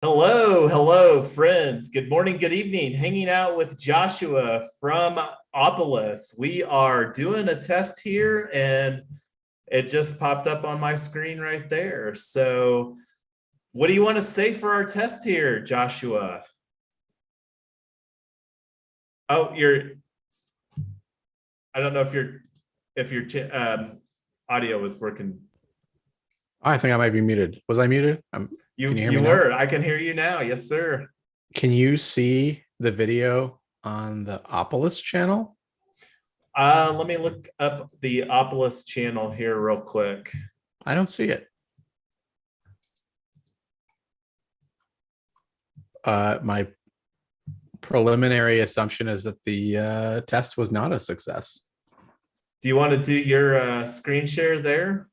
Hello, friends. Good morning, good evening. Hanging out with Joshua from Opolis. We are doing a test here, and it just popped up on my screen right there. So, what do you want to say for our test here, Joshua? Oh, I don't know if your audio was working. I think I might be muted. Was I muted? You Can you hear me you now? were. I can hear you now. Yes, sir. Can you see the video on the Opolis channel? Let me look up the Opolis channel here real quick. I don't see it. My preliminary assumption is that the test was not a success. Do you want to do your screen share there?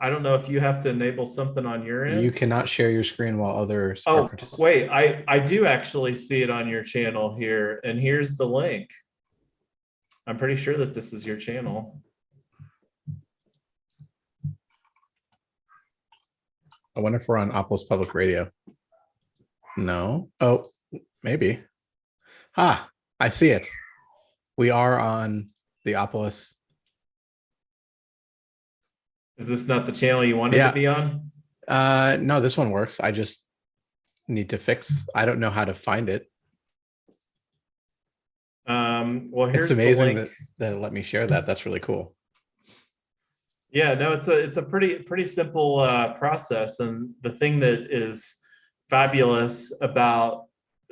I don't know if you have to enable something on your You end. cannot share your screen while others are Oh, participating. wait, I do actually see it on your channel here, and here's the link. I'm pretty sure that this is your channel. I wonder if we're on Opolis Public Radio. No. Oh, maybe. I see it. We are on the Opolis. Is this not the channel you wanted to Yeah. be on? No, this one works. I just need to fix. I don't know how to find it. Well, It's here's the amazing link. that it let me share that. That's really cool. Yeah, no, it's a pretty simple process, and the thing that is fabulous about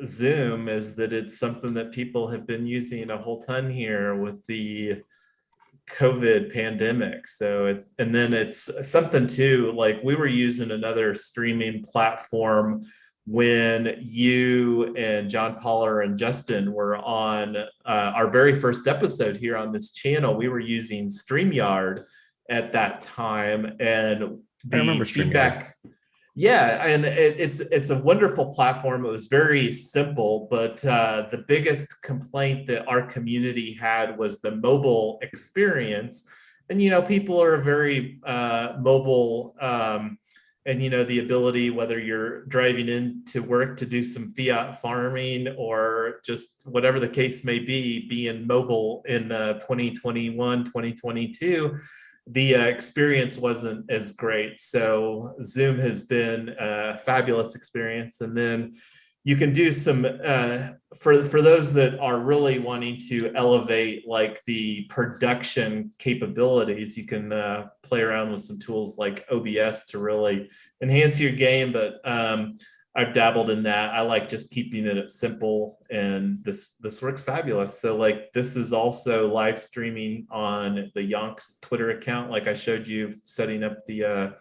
Zoom is that it's something that people have been using a whole ton here with the COVID pandemic. So it's something too, like we were using another streaming platform when you and John Poller and Justin were on our very first episode here on this channel. We were using StreamYard at that time, and I the remember StreamYard. feedback, yeah, and it's a wonderful platform. It was very simple, but the biggest complaint that our community had was the mobile experience. And people are very mobile, and the ability, whether you're driving into work to do some fiat farming or just whatever the case may be, being mobile in 2021, 2022, the experience wasn't as great. So Zoom has been a fabulous experience. And then you can do some for those that are really wanting to elevate like the production capabilities. You can play around with some tools like OBS to really enhance your game. But I've dabbled in that. I like just keeping it simple, and this works fabulous. So like this is also live streaming on the Yonks Twitter account, like I showed you setting up the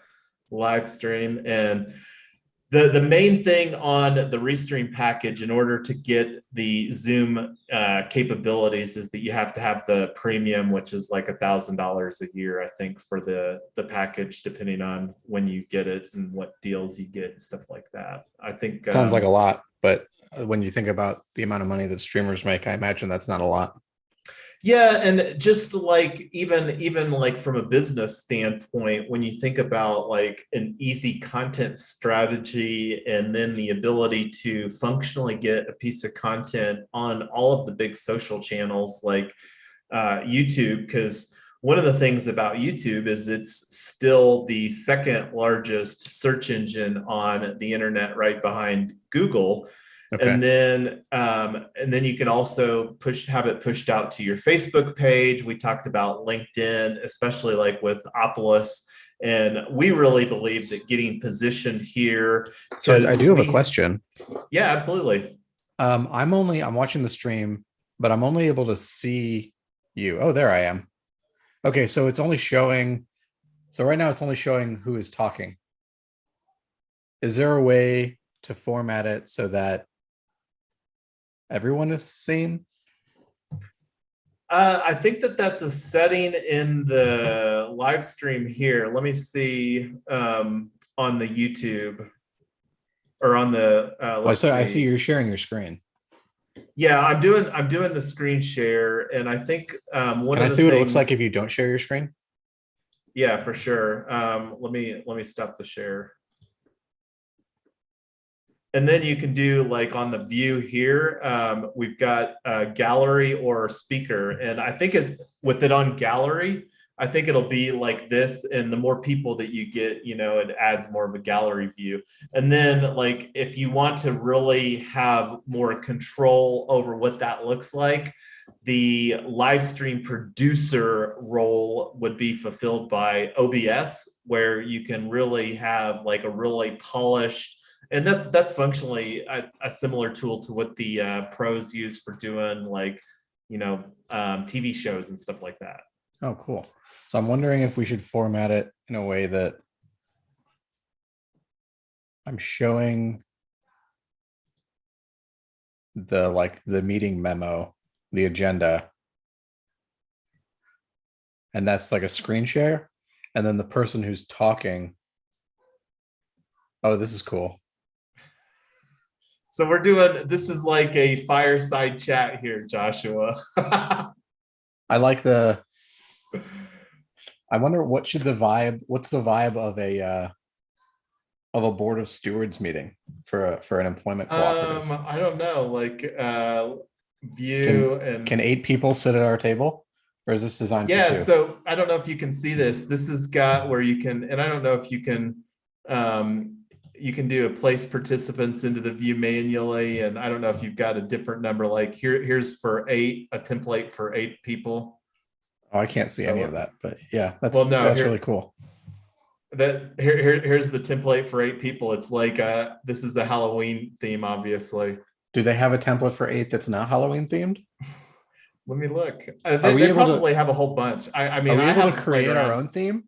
live stream. And the main thing on the Restream package, in order to get the Zoom capabilities, is that you have to have the premium, which is like $1,000 a year, I think, for the package, depending on when you get it and what deals you get and stuff like that. I think Sounds like a lot, but when you think about the amount of money that streamers make, I imagine that's not a lot. yeah, and just like even like from a business standpoint, when you think about like an easy content strategy and then the ability to functionally get a piece of content on all of the big social channels like YouTube, because one of the things about YouTube is it's still the second largest search engine on the internet, right behind Google. Okay. And then you can also have it pushed out to your Facebook page. We talked about LinkedIn, especially like with Opolis. And we really believe that getting positioned here, So I because do have a question. yeah, absolutely. I'm watching the stream, but I'm only able to see you. Oh, there I am. Okay, so it's only showing. So right now it's only showing who is talking. Is there a way to format it so that everyone is seen? I think that that's a setting in the live stream here. Let me see on the YouTube or on the let's I see see. you're sharing your screen. Yeah, I'm doing the screen share, and I think one Can I of the see what it looks like if things. you don't share your screen? Yeah, for sure. Let me stop the share. And then you can do like on the view here, we've got gallery or speaker. And I think with it on gallery, I think it'll be like this. And the more people that you get, it adds more of a gallery view. And then like, if you want to really have more control over what that looks like, the live stream producer role would be fulfilled by OBS, where you can really have like a really polished, and that's functionally a similar tool to what the pros use for doing like TV shows and stuff like that. Oh, cool. So I'm wondering if we should format it in a way that I'm showing the meeting memo, the agenda, and that's like a screen share. And then the person who's talking. Oh, this is cool. So this is like a fireside chat here, Joshua. I wonder what's the vibe of a board of stewards meeting for an employment cooperative? I don't know, like view Can and can 8 people sit at our table, or is this designed for yeah. 2? So I don't know if you can see this. This has got where you can, and I don't know if you can do a place participants into the view manually, and I don't know if you've got a different number. Like here's for 8, a template for 8 people. Oh, I can't see any of that, but yeah, Well, no, that's really cool. here's the template for 8 people. It's like this is a Halloween theme, obviously. Do they have a template for 8 that's not Halloween themed? Let me look. Are we They able to probably have a whole bunch. I are mean, we I able to haven't played create our around. own theme?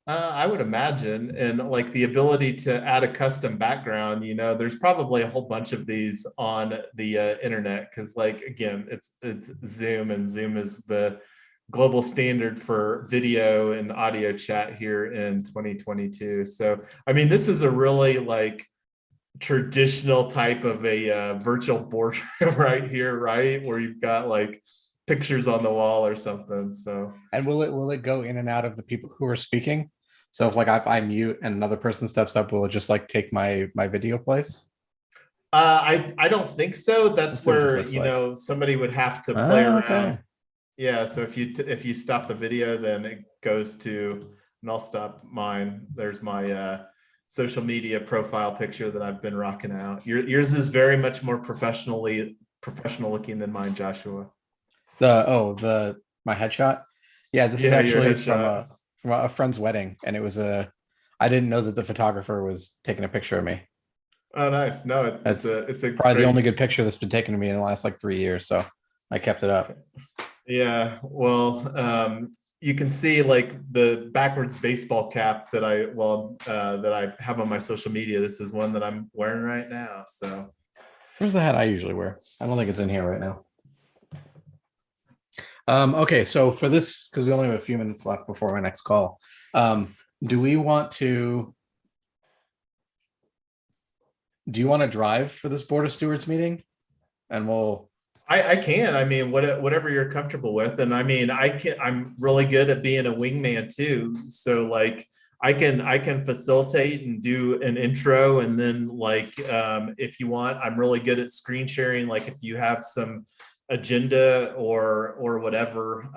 I would imagine, and like the ability to add a custom background, there's probably a whole bunch of these on the internet, because like again, it's Zoom, and Zoom is the global standard for video and audio chat here in 2022. So I mean, this is a really like traditional type of a virtual boardroom right here, right, where you've got like pictures on the wall or something. So And will it go in and out of the people who are speaking? So if like I mute and another person steps up, will it just like take my video place? I don't think so. Let's That's see what this where looks like. somebody would have to play Ah, around. okay. Yeah, so if you stop the video, then it goes to, and I'll stop mine. There's my social media profile picture that I've been rocking out. Yours is very much more professional looking than mine, Joshua. The my headshot. Yeah, this is Yeah, your actually from headshot. a friend's wedding, and it was I didn't know that the photographer was taking a picture of me. Oh, nice. No, That's it's a probably the only great. good picture that's been taken of me in the last like 3 years, so I kept it up. Yeah, well, you can see like the backwards baseball cap that that I have on my social media. This is one that I'm wearing right now. So Where's the hat I usually wear? I don't think it's in here right now. Okay, so for this, because we only have a few minutes left before my next call, do we want to? Do you want to drive for this Board of Stewards meeting? And we'll. I can. I mean, whatever you're comfortable with, and I mean, I'm really good at being a wingman too. So like, I can facilitate and do an intro, and then like, if you want, I'm really good at screen sharing. Like if you have some agenda or whatever.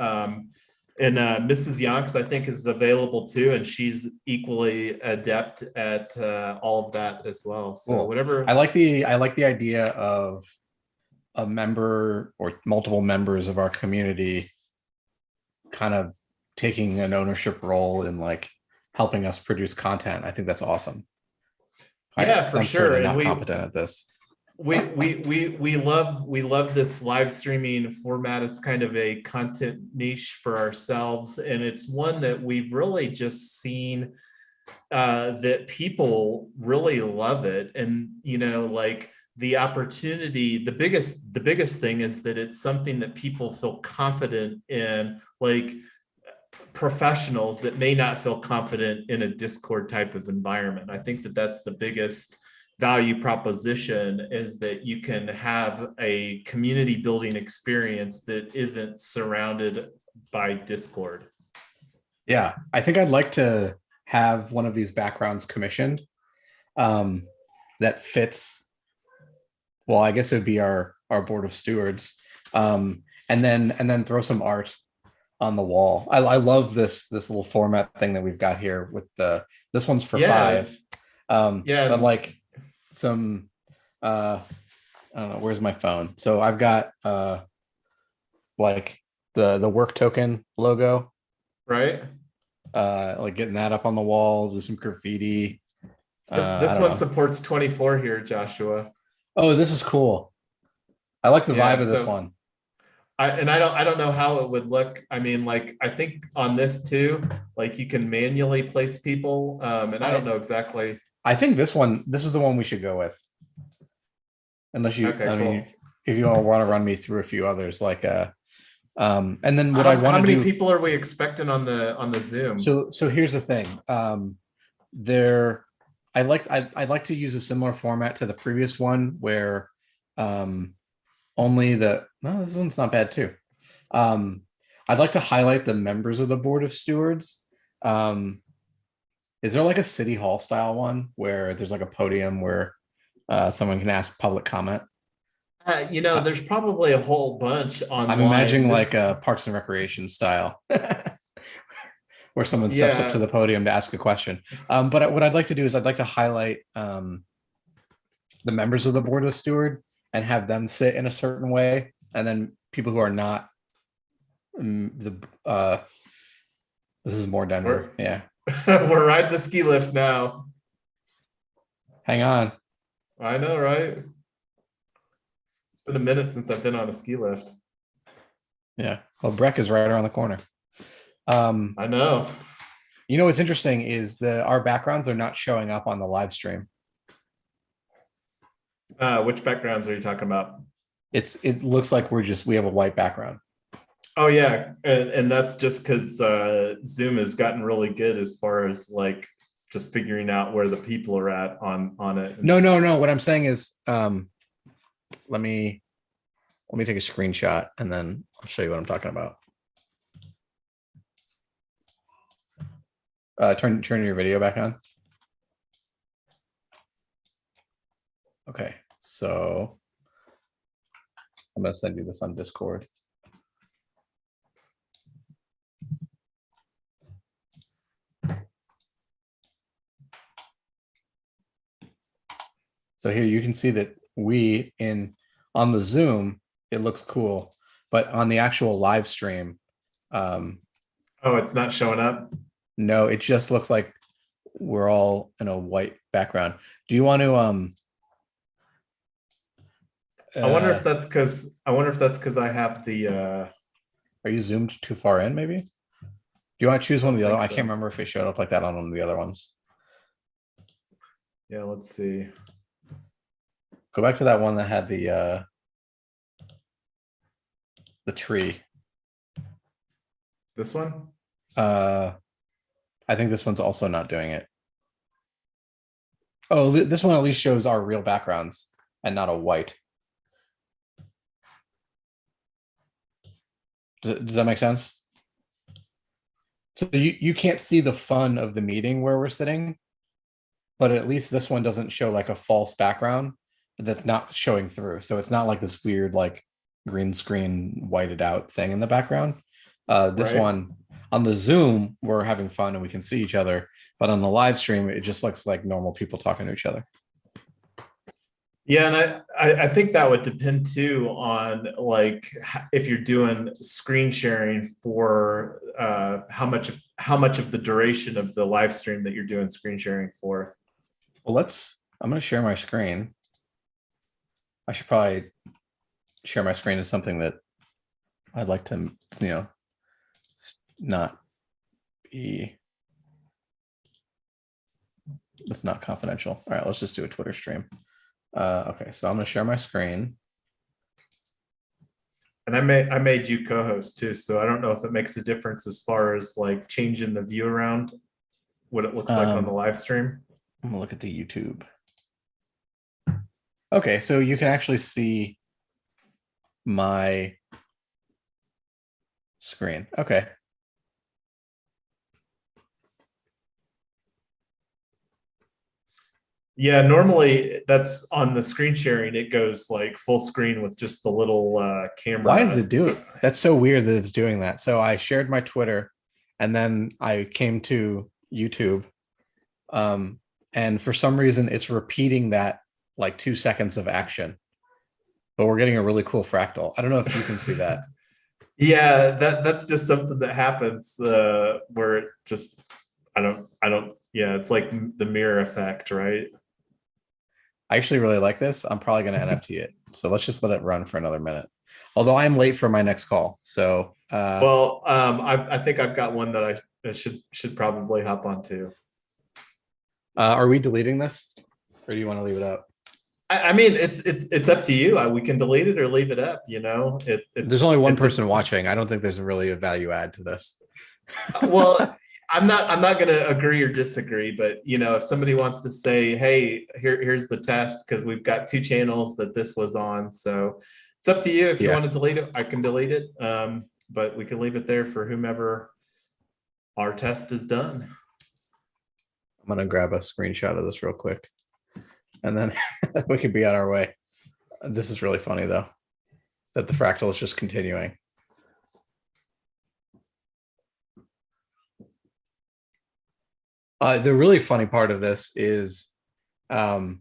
And Mrs. Yonks, I think, is available too, and she's equally adept at all of that as well. So Cool. whatever. I like the idea of a member or multiple members of our community kind of taking an ownership role in like helping us produce content. I think that's awesome. Yeah, Because for I'm sure. certainly And not competent at this. we love this live streaming format. It's kind of a content niche for ourselves, and it's one that we've really just seen that people really love it. And like the opportunity, the biggest thing is that it's something that people feel confident in, like professionals that may not feel confident in a Discord type of environment. I think that that's the biggest value proposition, is that you can have a community building experience that isn't surrounded by Discord. Yeah, I think I'd like to have one of these backgrounds commissioned. Um, that fits. Well, I guess it would be our board of stewards. And then throw some art on the wall. I love this little format thing that we've got here with this one's for Yeah, 5. yeah, But like some I don't know, where's my phone? So I've got like the work token logo, right. like getting that up on the wall, do some graffiti. This I this don't one know. supports 24 here, Joshua. Oh, this is cool. I like the Yeah, vibe of this so one. I don't know how it would look. I mean, like I think on this too, like you can manually place people, and I don't I know exactly. I think this is the one we should go with. Unless you, Okay, I mean, cool. if you want to run me through a few others, like and then what I'd How want how to many do. people are we expecting on the Zoom? So here's the thing. There, I'd like to use a similar format to the previous one where um only the no, this one's not bad too. Um, I'd like to highlight the members of the board of stewards. Um, is there like a city hall style one where there's like a podium where someone can ask public comment? Uh, There's probably a whole bunch I'm online. imagining like This, a Parks and Recreation style, where someone steps up to yeah, the podium to ask a question. But what I'd like to do is I'd like to highlight the members of the board of steward and have them sit in a certain way, and then people who are not the this is more we're Denver. Yeah, we're riding the ski lift now. hang on. I know, right? It's been a minute since I've been on a ski lift. Yeah, well, Breck is right around the corner. Um, I know. you know what's interesting is our backgrounds are not showing up on the live stream. Which backgrounds are you talking about? It looks like we have a white background. Oh yeah, and that's just because Zoom has gotten really good as far as like just figuring out where the people are at on it. No, And no, no. What I'm saying is, let me take a screenshot and then I'll show you what I'm talking about. Turn your video back on. Okay, so I'm gonna send you this on Discord. So here you can see that on the Zoom, it looks cool, but on the actual live stream, oh, it's not showing up. no, it just looks like we're all in a white background. Do you want to uh I wonder if that's because I have the are you zoomed too far in maybe? Do you want to choose I one of don't the other? think I can't so. remember if it showed up like that on one of the other ones. Yeah, let's see. Go back to that one that had the tree. This one? Uh I think this one's also not doing it. Oh, this one at least shows our real backgrounds and not a white. Does that make sense? So you can't see the fun of the meeting where we're sitting, but at least this one doesn't show like a false background that's not showing through. So it's not like this weird like green screen whited out thing in the background. This Right. one on the Zoom, we're having fun and we can see each other, but on the live stream, it just looks like normal people talking to each other. Yeah, and I think that would depend too on like if you're doing screen sharing for how much of the duration of the live stream that you're doing screen sharing for. Well, I'm going to share my screen. I should probably share my screen as something that I'd like to, not be, it's not confidential. All right, let's just do a Twitter stream. Okay, so I'm going to share my screen. And I made you co-host too, so I don't know if it makes a difference as far as like changing the view around what it looks like on the live stream. I'm gonna look at the YouTube. Okay, so you can actually see my screen. Okay. Yeah, normally that's on the screen sharing. It goes like full screen with just the little Why is camera. it doing? That's so weird that it's doing that. So I shared my Twitter, and then I came to YouTube, um, and for some reason it's repeating that like 2 seconds of action. But we're getting a really cool fractal. I don't know if you can see that. Yeah, that's just something that happens where it just I don't yeah, it's like the mirror effect, right? I actually really like this. I'm probably going to NFT it. So let's just let it run for another minute. Although I am late for my next call. So Well, I think I've got one that I should probably hop onto. are we deleting this? Or do you want to leave it up? I mean, it's up to you. We can delete it or leave it up. There's only one It's person a watching. I don't think there's really a value add to this. well. I'm not going to agree or disagree, but if somebody wants to say, "Hey, here's the test," because we've got two channels that this was on, so it's up to you. If you Yeah, want to delete it, I can delete it, but we can leave it there for whomever our test is done. I'm going to grab a screenshot of this real quick. And then we could be on our way. This is really funny, though, that the fractal is just continuing. The really funny part of this is um,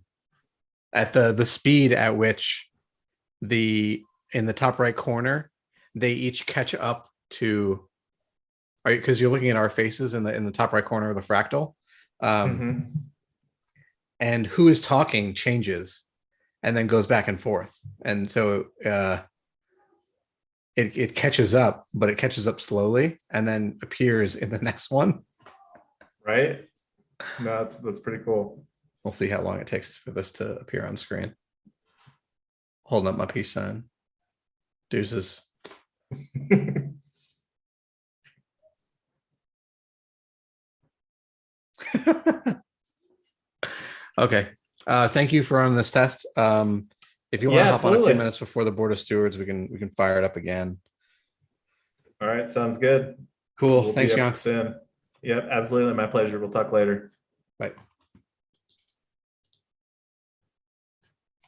at the speed at which the in the top right corner, they each catch up to, because you're looking at our faces in the top right corner of the fractal, Mm-hmm. and who is talking changes and then goes back and forth, and so it catches up, but it catches up slowly and then appears in the next one. Right? No, that's pretty cool. We'll see how long it takes for this to appear on screen. Holding up my peace sign. Deuces. Okay. Thank you for running this test. If you want to Yeah, hop on a few absolutely. minutes before the board of stewards, we can fire it up again. All right, sounds good. Cool. We'll be Thanks, up Yonks. soon. Yep, absolutely. My pleasure. We'll talk later. Bye.